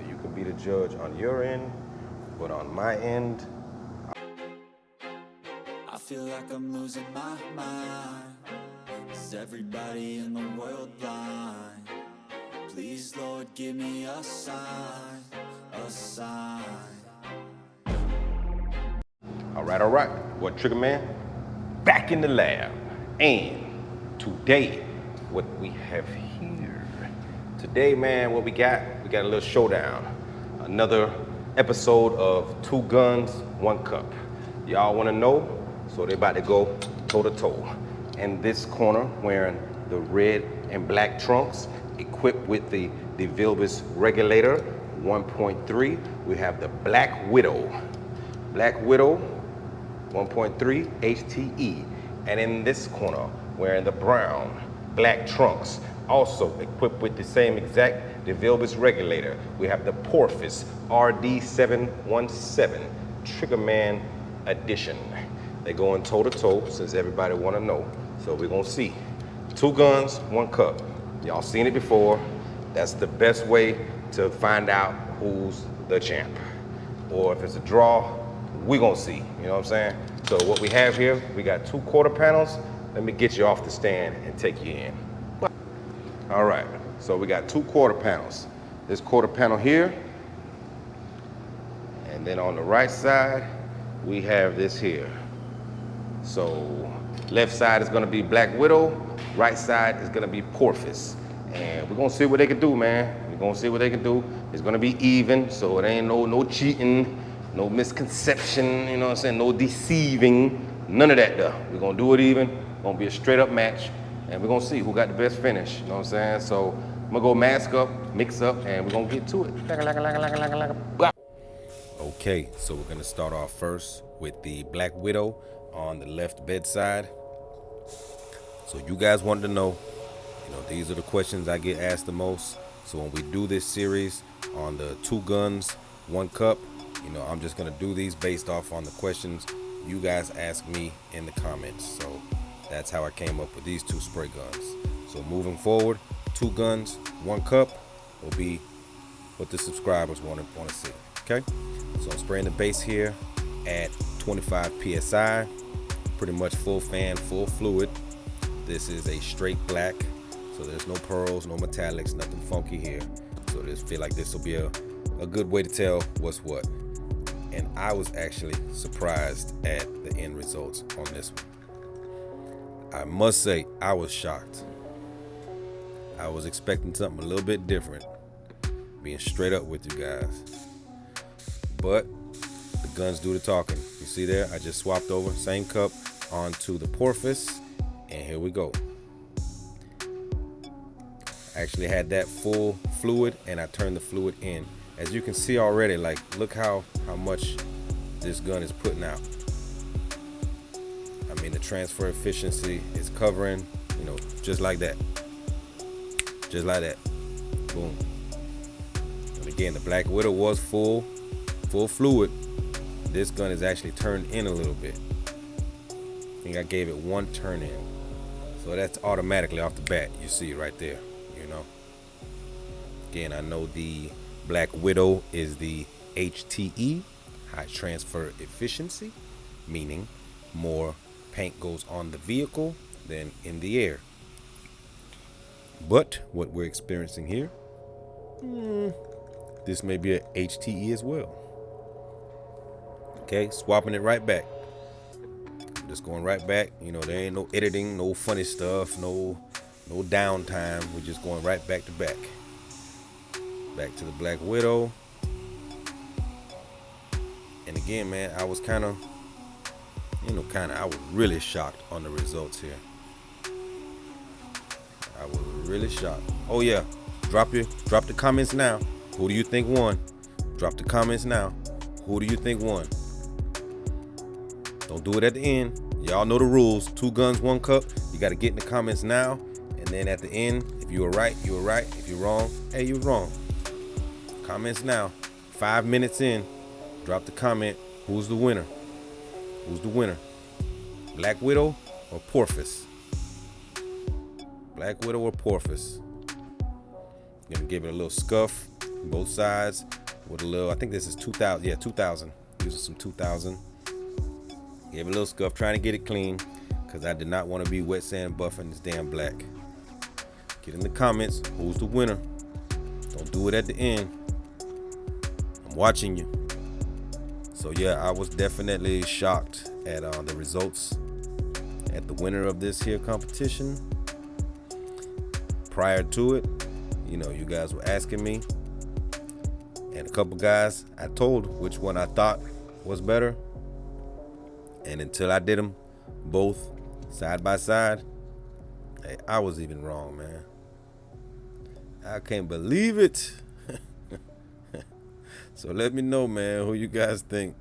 You can be the judge on your end, but on my end, I feel like I'm losing my mind. Is everybody in the world blind? Please, Lord, give me a sign, a sign. all right. What Trigger Man? Back in the lab. And today, what we have here. Today, man, what we got a little showdown. Another episode of 2 Guns, 1 Cup. Y'all wanna know? So they about to go toe to toe. In this corner, wearing the red and black trunks, equipped with the Vilbus regulator 1.3, we have the Black Widow. Black Widow 1.3 HTE. And in this corner, wearing the brown, black trunks, also equipped with the same exact Vilbus regulator, we have the Porphis RD717 Triggerman Edition. They're going toe to toe since everybody want to know. So we're gonna see. 2 guns, 1 cup. Y'all seen it before. That's the best way to find out who's the champ. Or if it's a draw, we're gonna see, you know what I'm saying? So what we have here, we got 2 quarter panels. Let me get you off the stand and take you in. All right, so we got 2 quarter panels. This quarter panel here, and then on the right side, we have this here. So left side is gonna be Black Widow, right side is gonna be Porphis. And we're gonna see what they can do, man. We're gonna see what they can do. It's gonna be even, so it ain't no cheating, no misconception, you know what I'm saying, no deceiving, none of that though. We're gonna do it even, gonna be a straight up match, and we're gonna see who got the best finish, you know what I'm saying? So I'm gonna go mask up, mix up, and we're gonna get to it. Okay, so we're gonna start off first with the Black Widow on the left bedside. So you guys wanted to know, these are the questions I get asked the most. So when we do this series on the 2 guns, 1 cup, I'm just gonna do these based off on the questions you guys ask me in the comments. So that's how I came up with these 2 spray guns. So moving forward, 2 guns, 1 cup will be what the subscribers want to see. Okay, so I'm spraying the base here at 25 psi, pretty much full fan, full fluid. This is a straight black, so there's no pearls, no metallics, nothing funky here. So I feel like this will be a good way to tell what's what. And I was actually surprised at the end results on this one. I must say, I was shocked. I was expecting something a little bit different, being straight up with you guys. But the guns do the talking. You see there, I just swapped over, same cup, onto the Porphis, and here we go. I actually had that full fluid, and I turned the fluid in. As you can see already, like, look how much this gun is putting out. I mean, the transfer efficiency is covering, just like that. Just like that. Boom. And again, the Black Widow was full fluid. This gun is actually turned in a little bit. I think I gave it 1 turn in. So that's automatically off the bat. You see it right there, Again, I know the Black Widow is the HTE, high transfer efficiency, meaning more paint goes on the vehicle than in the air. But what we're experiencing here, this may be a HTE as well. Okay, swapping it right back. Just going right back. There ain't no editing, no funny stuff, no downtime. We're just going right back to back. Back to the Black Widow. And again, man, I was I was really shocked on the results here. I was really shocked. Oh yeah, drop the comments now. Who do you think won? Drop the comments now. Who do you think won? Don't do it at the end. Y'all know the rules. 2 guns, 1 cup. You got to get in the comments now. And then at the end, if you were right, you were right. If you're wrong, hey, you're wrong. Comments now. 5 minutes in, drop the comment. Who's the winner? Who's the winner? Black Widow or Porphis? Black Widow or Porphis? Gonna give it a little scuff. both sides with a little, I think this is 2000, yeah, 2000, using some 2000. Gave it a little scuff, trying to get it clean, because I did not want to be wet sand buffing this damn black. Get in the comments, who's the winner? Don't do it at the end. I'm watching you. So yeah, I was definitely shocked at the results at the winner of this here competition. Prior to it, you know, you guys were asking me, and a couple guys I told which one I thought was better, and until I did them both side by side, hey, I was even wrong, man. I can't believe it. So let me know, man, who you guys think.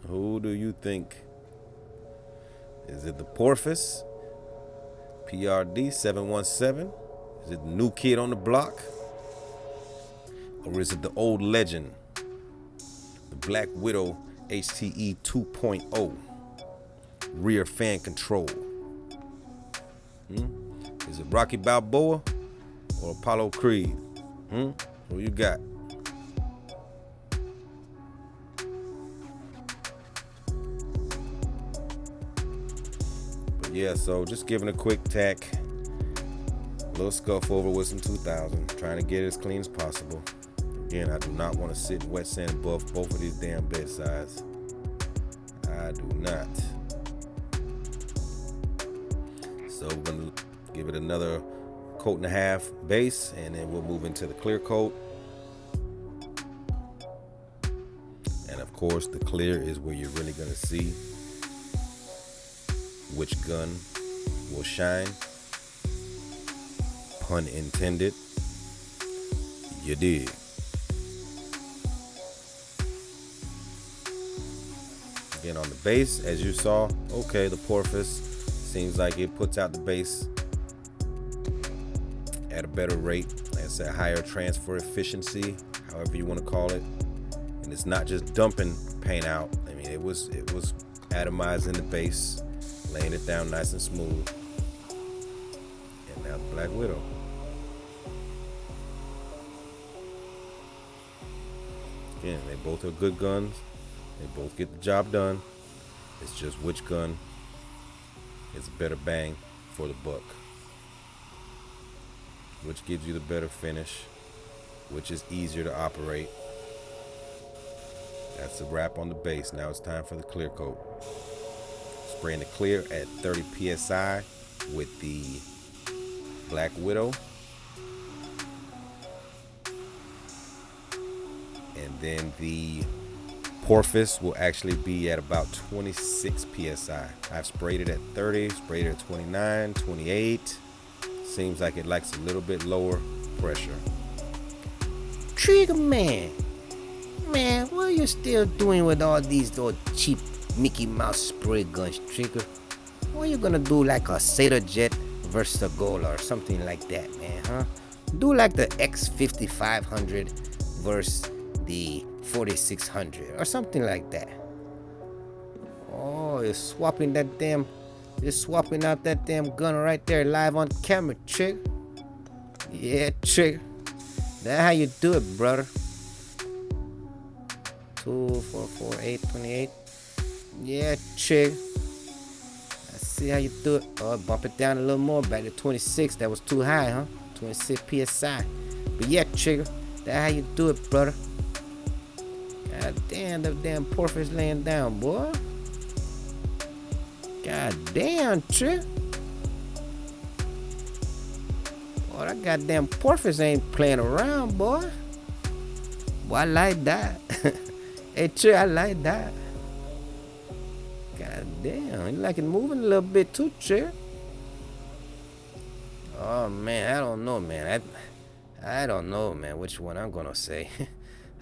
Who do you think? Is it the Porphis PRD 717? Is it the new kid on the block? Or is it the old legend, the Black Widow HTE 2.0 rear fan control? Is it Rocky Balboa or Apollo Creed? Who you got? But yeah, so just giving a quick tack, a little scuff over with some 2000, trying to get it as clean as possible. Again, I do not want to sit in wet sand buff both of these damn bedsides. I do not. So we're gonna give it another coat and a half base, and then we'll move into the clear coat. And of course, the clear is where you're really gonna see which gun will shine. Pun intended. You dig. Again, on the base, as you saw, okay, the Porphis seems like it puts out the base at a better rate. Like I said, higher transfer efficiency, however you want to call it. And it's not just dumping paint out. I mean, it was atomizing the base, laying it down nice and smooth. And now the Black Widow. Again, they both are good guns. They both get the job done. It's just which gun is a better bang for the buck. Which gives you the better finish. Which is easier to operate. That's a wrap on the base. Now it's time for the clear coat. Spraying the clear at 30 PSI with the Black Widow. And then the Porphis will actually be at about 26 PSI. I've sprayed it at 30, sprayed it at 29, 28. Seems like it likes a little bit lower pressure. Trigger man, what are you still doing with all these little cheap Mickey Mouse spray guns, Trigger? What are you gonna do, like a Sailor Jet versus a Gola or something like that, man, huh? Do like the X5500 versus the 4600 or something like that. Oh, you're swapping out that damn gun right there live on camera, Trigger. Yeah, Trigger. That's how you do it, brother. 2, 4, 4, 8, 28. Yeah, Trigger. I see how you do it. Oh, bump it down a little more, back to 26. That was too high, huh? 26 PSI. But yeah, Trigger. That's how you do it, brother. God damn, that damn Porphis laying down, boy. God damn, Trigger. Boy, that goddamn Porphis ain't playing around, boy. Boy, I like that. Hey, Trigger, I like that. God damn, you like it moving a little bit too, Trigger. Oh, man, I don't know, man. I don't know, man, which one I'm gonna say.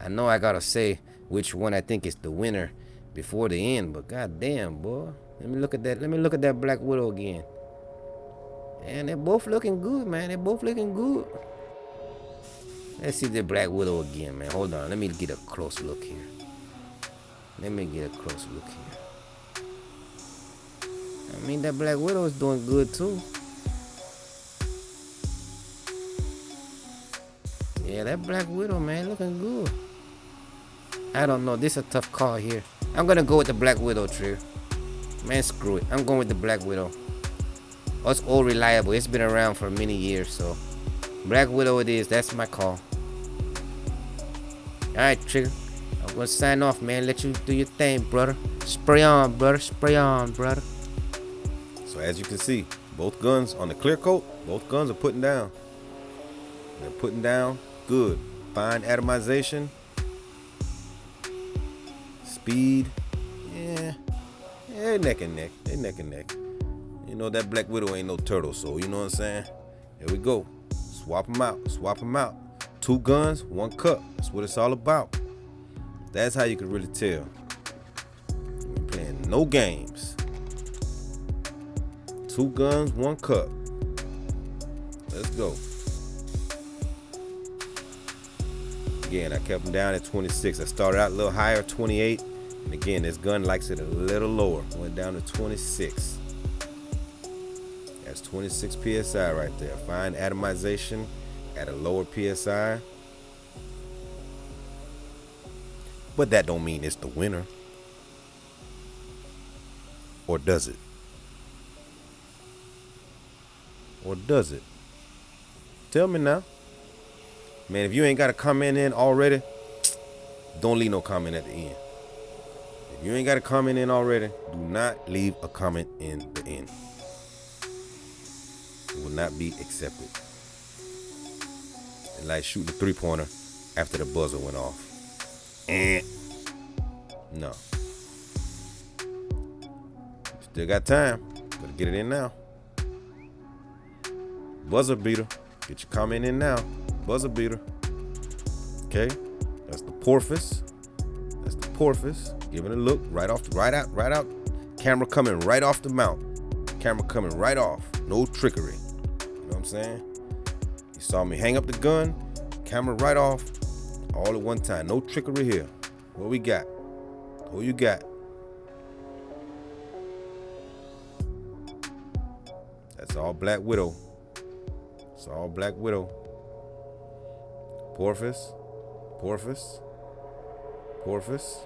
I know I gotta say which one I think is the winner before the end, but goddamn, boy. Let me look at that Black Widow again. And they're both looking good, man. They're both looking good. Let's see the Black Widow again, man. Hold on. Let me get a close look here. I mean, that Black Widow is doing good, too. Yeah, that Black Widow, man, looking good. I don't know. This is a tough call here. I'm gonna go with the Black Widow, Trier. Man, screw it. I'm going with the Black Widow. It's all reliable. It's been around for many years, so Black Widow it is. That's my call. Alright, Trigger. I'm gonna sign off, man. Let you do your thing, brother. Spray on, brother. Spray on, brother. So as you can see, both guns on the clear coat, both guns are putting down. They're putting down good. Fine atomization. Speed. Yeah, neck and neck. They neck and neck. You know that Black Widow ain't no turtle, so you know what I'm saying? Here we go. Swap them out. Swap them out. 2 guns, 1 cup. That's what it's all about. That's how you can really tell. We ain't playing no games. 2 guns, 1 cup. Let's go. Again, I kept them down at 26. I started out a little higher, 28. And again, this gun likes it a little lower. Went down to 26. That's 26 PSI right there. Fine atomization at a lower PSI. But that don't mean it's the winner. Or does it? Or does it? Tell me now. Man, if you ain't got a comment in already, don't leave no comment at the end. If you ain't got a comment in already, do not leave a comment in the end. It will not be accepted. It's like shooting a 3-pointer after the buzzer went off. No. Still got time. Better get it in now. Buzzer beater. Get your comment in now. Buzzer beater. Okay. That's the Porphis. That's the Porphis. Giving it a look right out. Camera coming right off the mount. Camera coming right off. No trickery. You know what I'm saying? You saw me hang up the gun. Camera right off. All at one time. No trickery here. What we got? Who you got? That's all Black Widow. It's all Black Widow. Porphis. Porphis. Porphis.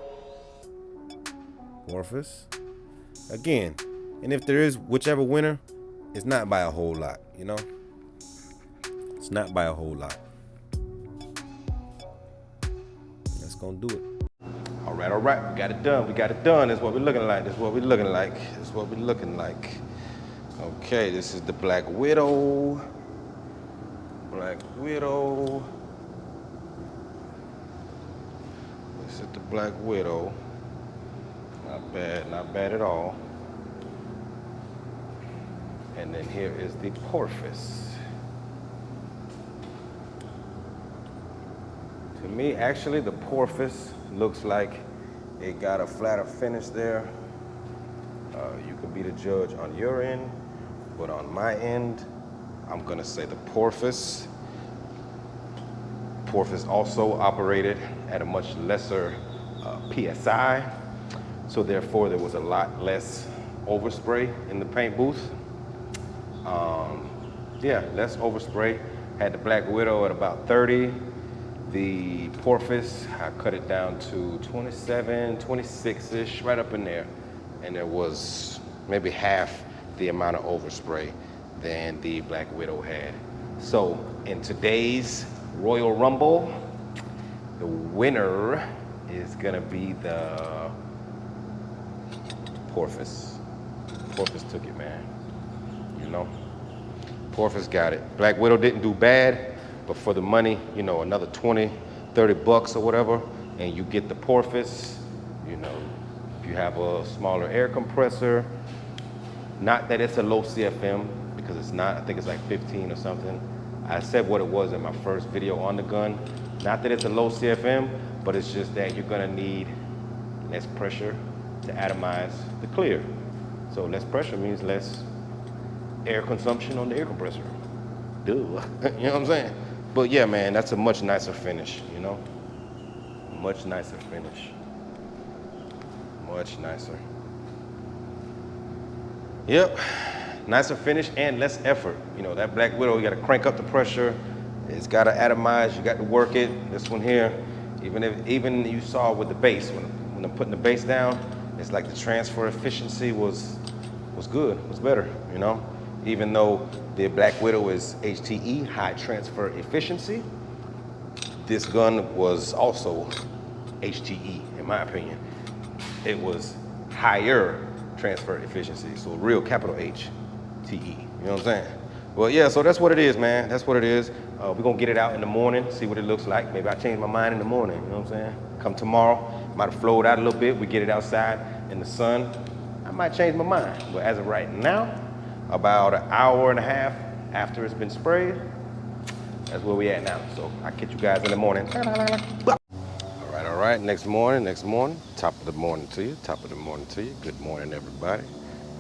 Porphis. Again, and if there is whichever winner, it's not by a whole lot, you know? It's not by a whole lot. That's gonna do it. All right, we got it done. That's what we're looking like. Okay, this is the Black Widow. Black Widow. This is the Black Widow. Not bad at all. And then here is the Porphis. To me, actually, the Porphis looks like it got a flatter finish there. You could be the judge on your end, but on my end, I'm gonna say the Porphis. Porphis also operated at a much lesser PSI, so therefore there was a lot less overspray in the paint booth. Less overspray. Had the Black Widow at about 30. The Porphis, I cut it down to 27, 26-ish, right up in there. And there was maybe half the amount of overspray than the Black Widow had. So in today's Royal Rumble, the winner is gonna be the Porphis. Porphis took it, man. You know? Porphis got it. Black Widow didn't do bad, but for the money, you know, another 20, 30 bucks or whatever, and you get the Porphis, you know, if you have a smaller air compressor, not that it's a low CFM, because it's not, I think it's like 15 or something. I said what it was in my first video on the gun. Not that it's a low CFM, but it's just that you're gonna need less pressure to atomize the clear. So less pressure means less air consumption on the air compressor. Duh, you know what I'm saying? But yeah, man, that's a much nicer finish, you know? Much nicer finish. Much nicer. Yep, nicer finish and less effort. You know, that Black Widow, you gotta crank up the pressure It's got to atomize. You got to work it. This one here, even you saw with the base when I'm putting the base down, it's like the transfer efficiency was good, was better. You know, even though the Black Widow is HTE, high transfer efficiency, this gun was also HTE in my opinion. It was higher transfer efficiency, so real capital HTE. You know what I'm saying? Well, yeah, so that's what it is, man. That's what it is. We're gonna get it out in the morning, see what it looks like. Maybe I change my mind in the morning, you know what I'm saying? Come tomorrow, might have flowed out a little bit. We get it outside in the sun. I might change my mind. But as of right now, about an hour and a half after it's been sprayed, that's where we at now. So I'll catch you guys in the morning. All right, next morning, top of the morning to you, Good morning, everybody.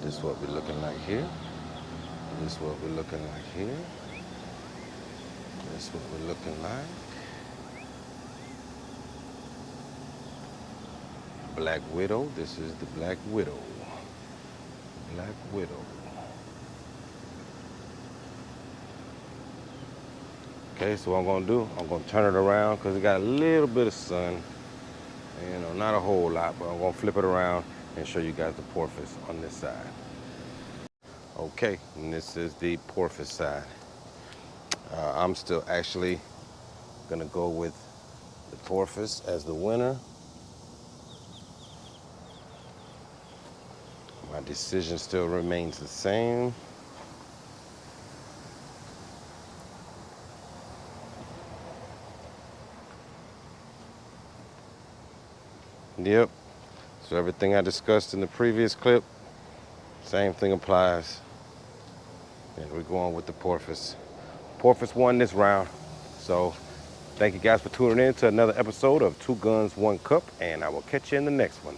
This is what we're looking like here. This is what we're looking like here. This is what we're looking like. Black Widow, this is the Black Widow. Black Widow. Okay, so what I'm gonna do, I'm gonna turn it around because it got a little bit of sun. You know, not a whole lot, but I'm gonna flip it around and show you guys the Porphis on this side. Okay, and this is the Porphis side. I'm still actually gonna go with the Porphis as the winner. My decision still remains the same. Yep, so everything I discussed in the previous clip, same thing applies. And we're going with the Porphis. Porphis won this round. So thank you guys for tuning in to another episode of Two Guns, One Cup, and I will catch you in the next one.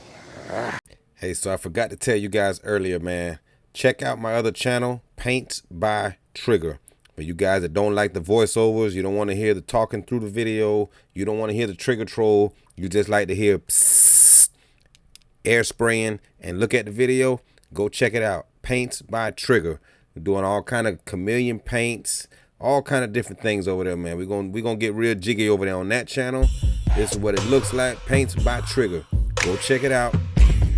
Hey, so I forgot to tell you guys earlier, man. Check out my other channel, Paint by Trigger. For you guys that don't like the voiceovers, you don't want to hear the talking through the video, you don't want to hear the trigger troll, you just like to hear psst, air spraying and look at the video, go check it out. Paint by Trigger. We're doing all kind of chameleon paints, all kind of different things over there, man. We're gonna get real jiggy over there on that channel. This is what it looks like. Paints by Trigger. Go check it out.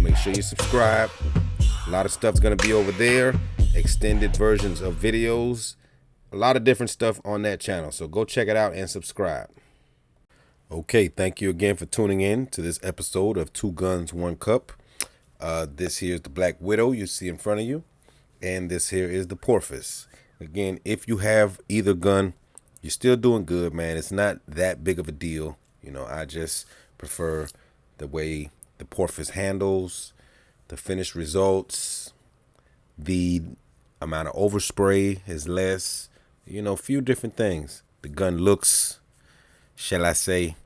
Make sure you subscribe. A lot of stuff's gonna be over there. Extended versions of videos. A lot of different stuff on that channel. So go check it out and subscribe. Okay, thank you again for tuning in to this episode of Two Guns, One Cup. This here is the Black Widow you see in front of you. And this here is the Porphis. Again, if you have either gun, you're still doing good, man. It's not that big of a deal. You know, I just prefer the way the Porphis handles, the finished results, the amount of overspray is less, you know, a few different things. The gun looks, shall I say,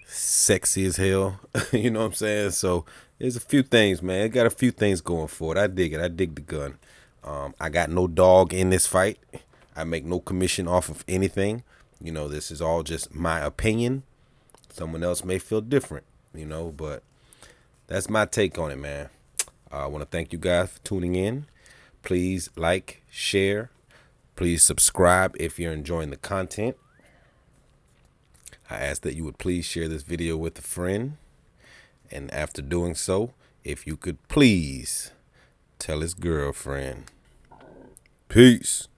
sexy as hell. You know what I'm saying? So there's a few things, man. It got a few things going for it. I dig it. I dig the gun. I got no dog in this fight. I make no commission off of anything. You know, this is all just my opinion. Someone else may feel different, you know, but that's my take on it, man. I want to thank you guys for tuning in. Please like, share. Please subscribe if you're enjoying the content. I ask that you would please share this video with a friend. And after doing so, if you could please tell his girlfriend. Peace.